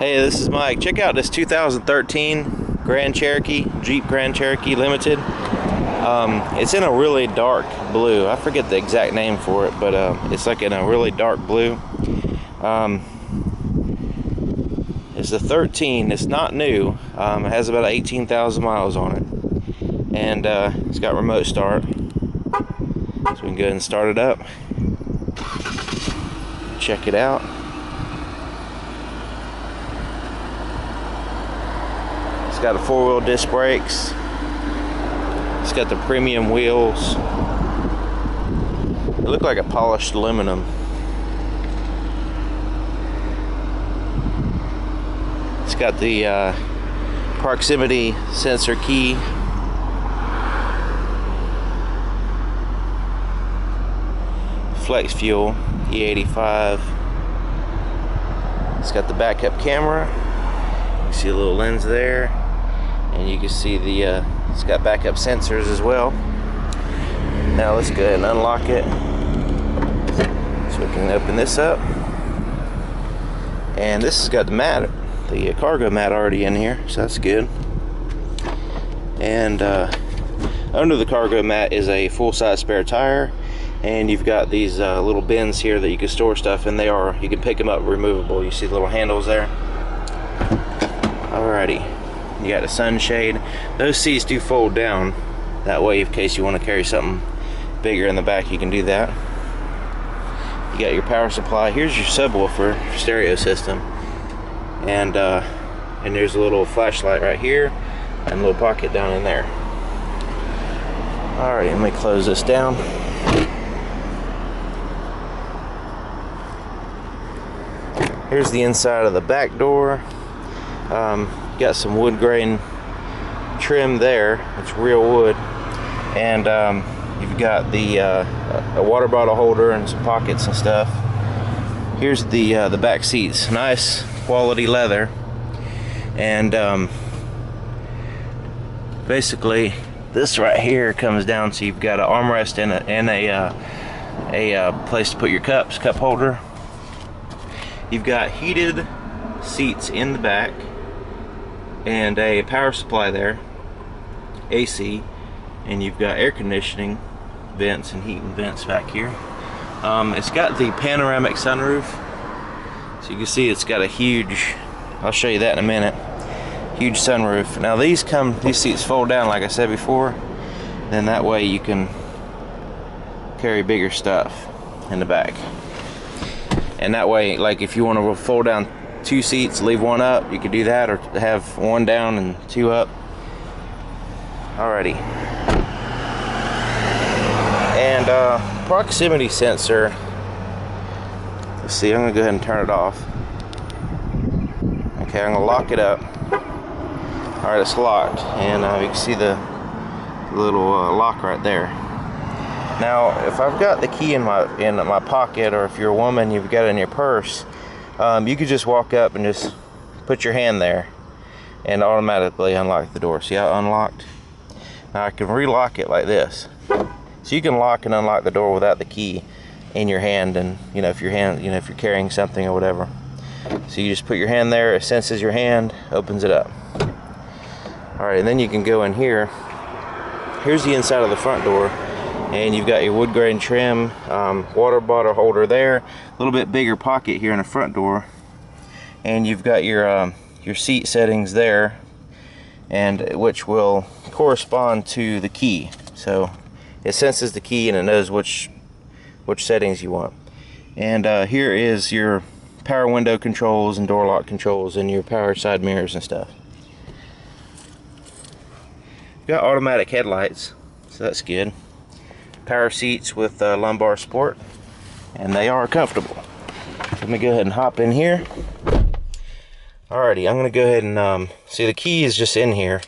Hey, this is Mike. Check out this 2013 Grand Cherokee, Jeep Grand Cherokee Limited. It's in a really dark blue. I forget the exact name for it, but it's like in a really dark blue. It's a 13. It's not new. It has about 18,000 miles on it, and it's got remote start, so we can go ahead and start it up. Check it out. It's got the four-wheel disc brakes. It's got the premium wheels. They look like a polished aluminum. It's got the proximity sensor key. Flex fuel, E85. It's got the backup camera. You can see a little lens there, and you can see the it's got backup sensors as well. Now let's go ahead and unlock it so we can open this up. And this has got the mat, the cargo mat already in here, so that's good. And under the cargo mat is a full-size spare tire, and you've got these little bins here that you can store stuff in. You can pick them up removable. You see the little handles there. Alrighty, you got a sunshade. Those seats do fold down, that way in case you want to carry something bigger in the back, you can do that. You got your power supply. Here's your subwoofer stereo system, and there's a little flashlight right here and a little pocket down in there. Alright, let me close this down. Here's the inside of the back door. Got some wood grain trim there. It's real wood, and you've got the a water bottle holder and some pockets and stuff. Here's the back seats, nice quality leather, and basically this right here comes down, so you've got an armrest and a place to put your cup holder. You've got heated seats in the back and a power supply there, AC, and you've got air conditioning vents and heating vents back here. It's got the panoramic sunroof, so you can see it's got a huge, I'll show you that in a minute, huge sunroof. Now these seats fold down, like I said before, then that way you can carry bigger stuff in the back. And that way, like if you want to fold down two seats, leave one up, you could do that, or have one down and two up. Alrighty. And proximity sensor. Let's see, I'm gonna go ahead and turn it off. Okay, I'm gonna lock it up. Alright, it's locked, and you can see the little lock right there. Now, if I've got the key in my pocket, or if you're a woman, you've got it in your purse, you could just walk up and just put your hand there and automatically unlock the door. See how it unlocked? Now I can relock it like this. So you can lock and unlock the door without the key in your hand, and if you're carrying something or whatever. So you just put your hand there, it senses your hand, opens it up. Alright, and then you can go in here. Here's the inside of the front door, and you've got your wood grain trim, water bottle holder there, a little bit bigger pocket here in the front door, and you've got your seat settings there, and which will correspond to the key. So it senses the key and it knows which settings you want. And here is your power window controls and door lock controls and your power side mirrors and stuff. Got automatic headlights, so that's good. Power seats with lumbar support, and they are comfortable. Let me go ahead and hop in here. Alrighty, I'm gonna go ahead and see, the key is just in here,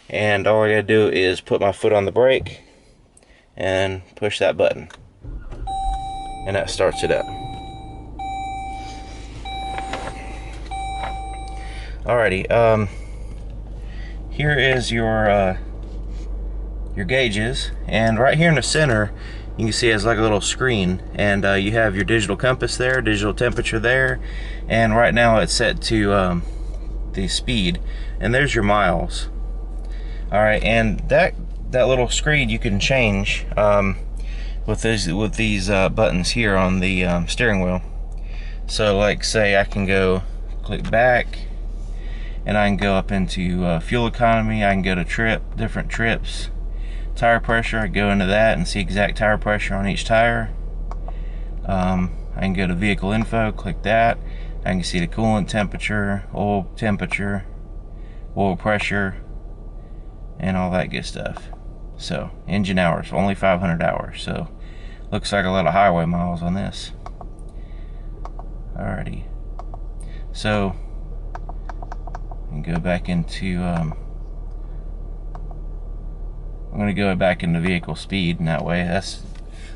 and all I gotta do is put my foot on the brake and push that button, and that starts it up. Alrighty, here is your gauges, and right here in the center you can see it has like a little screen, and you have your digital compass there, digital temperature there, and right now it's set to the speed, and there's your miles. All right, and that little screen you can change with these buttons here on the steering wheel. So like say I can go click back, and I can go up into fuel economy. I can go to different trips, tire pressure. I go into that and see exact tire pressure on each tire. I can go to vehicle info, click that. I can see the coolant temperature, oil pressure, and all that good stuff. So engine hours, only 500 hours. So looks like a lot of highway miles on this. Alrighty. So and go back into I'm going to go back into vehicle speed, and that way that's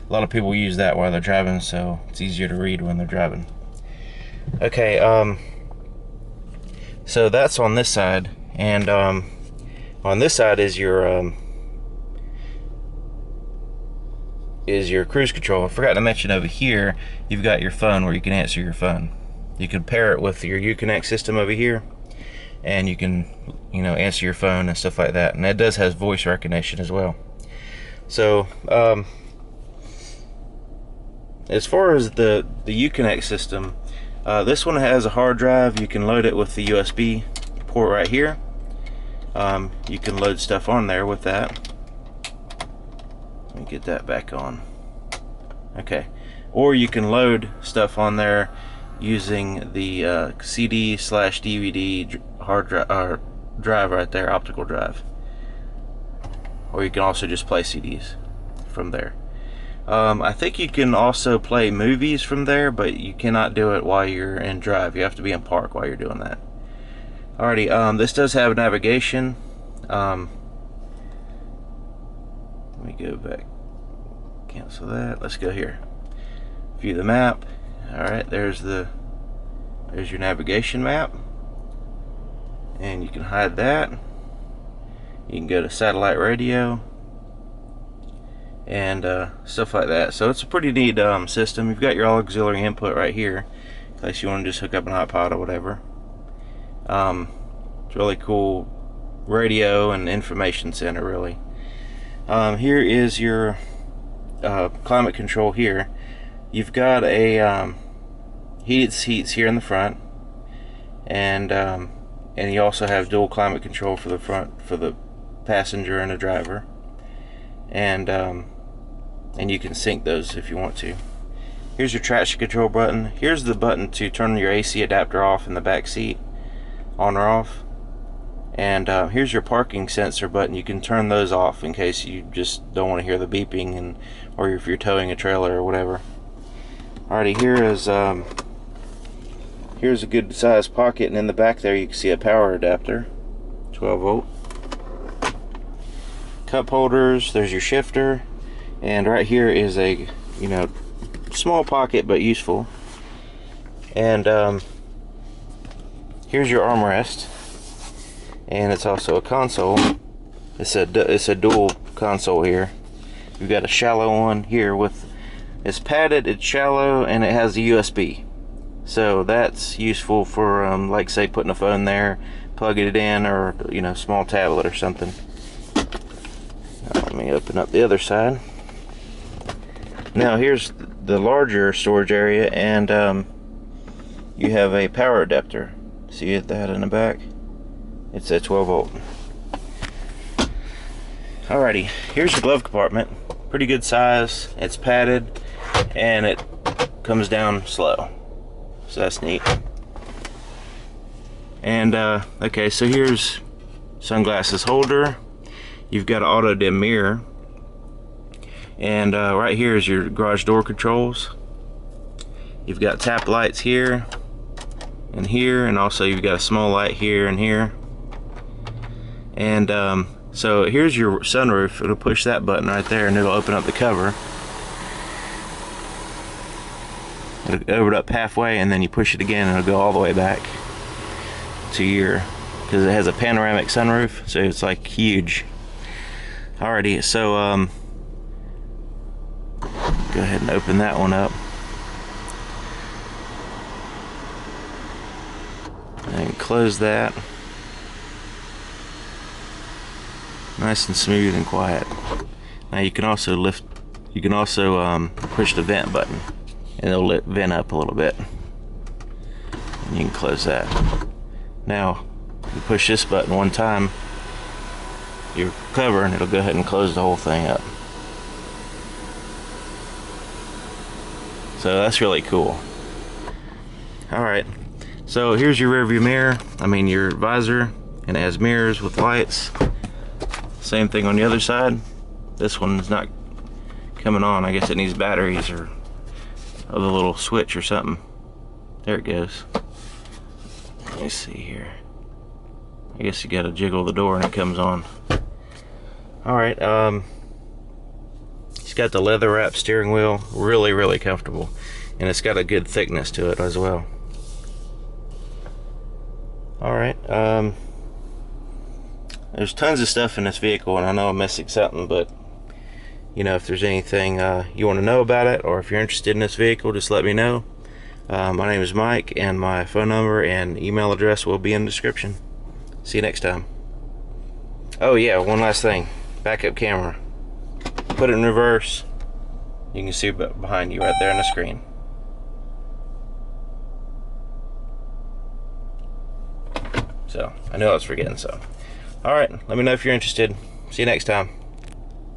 a lot of people use that while they're driving, so it's easier to read when they're driving. Okay, so that's on this side, and on this side is your cruise control. I forgot to mention over here you've got your phone where you can answer your phone. You can pair it with your Uconnect system over here, and you can, you know, answer your phone and stuff like that. And that does have voice recognition as well. So as far as the Uconnect system, this one has a hard drive. You can load it with the USB port right here. You can load stuff on there with that. Let me get that back on. Okay, or you can load stuff on there using the CD/DVD hard drive right there, optical drive. Or you can also just play CDs from there. I think you can also play movies from there, but you cannot do it while you're in drive. You have to be in park while you're doing that. Alrighty, this does have navigation. Let me go back, cancel that. Let's go here, view the map. Alright, there's your navigation map, and you can hide that. You can go to satellite radio and stuff like that. So it's a pretty neat system. You've got your auxiliary input right here in case you want to just hook up an iPod or whatever. It's really cool radio and information center, really. Here is your climate control here. You've got a heated seats here in the front, and you also have dual climate control for the front, for the passenger and the driver, and you can sync those if you want to. Here's your traction control button. Here's the button to turn your AC adapter off in the back seat, on or off. And here's your parking sensor button. You can turn those off in case you just don't want to hear the beeping, or if you're towing a trailer or whatever. Alrighty, here's a good sized pocket, and in the back there you can see a power adapter, 12 volt. Cup holders, there's your shifter, and right here is a, you know, small pocket but useful. And here's your armrest, and it's also a console. It's a dual console here. You've got a shallow one here it's padded, it's shallow, and it has a USB. So that's useful for like say putting a phone there, plugging it in, or, you know, small tablet or something. Let me open up the other side. Now here's the larger storage area, and you have a power adapter. See that in the back? It's a 12 volt. Alrighty, here's your glove compartment. Pretty good size. It's padded, and it comes down slow. So that's neat. And okay, so here's sunglasses holder. You've got an auto dim mirror, and right here is your garage door controls. You've got tap lights here and here, and also you've got a small light here and here. And so here's your sunroof. It'll push that button right there, and it'll open up the cover. It'll open up halfway, and then you push it again, and it'll go all the way back to your, because it has a panoramic sunroof, so it's like huge. Alrighty, so Go ahead and open that one up. And close that. Nice and smooth and quiet. Now you can also push the vent button and it'll let vent up a little bit. And you can close that. Now, you push this button one time, your cover, and it'll go ahead and close the whole thing up. So that's really cool. Alright, so here's your rear view mirror, your visor, and it has mirrors with lights. Same thing on the other side. This one's not coming on. I guess it needs batteries or a little switch or something. There it goes. Let me see here. I guess you gotta jiggle the door and it comes on. Alright, it's got the leather wrap steering wheel, really comfortable, and it's got a good thickness to it as well. Alright, there's tons of stuff in this vehicle, and I know I'm missing something, but if there's anything you want to know about it, or if you're interested in this vehicle, just let me know. My name is Mike, and my phone number and email address will be in the description. See you next time. Oh yeah, one last thing. Backup camera. Put it in reverse. You can see behind you right there on the screen. So, I knew I was forgetting, so. Alright, let me know if you're interested. See you next time.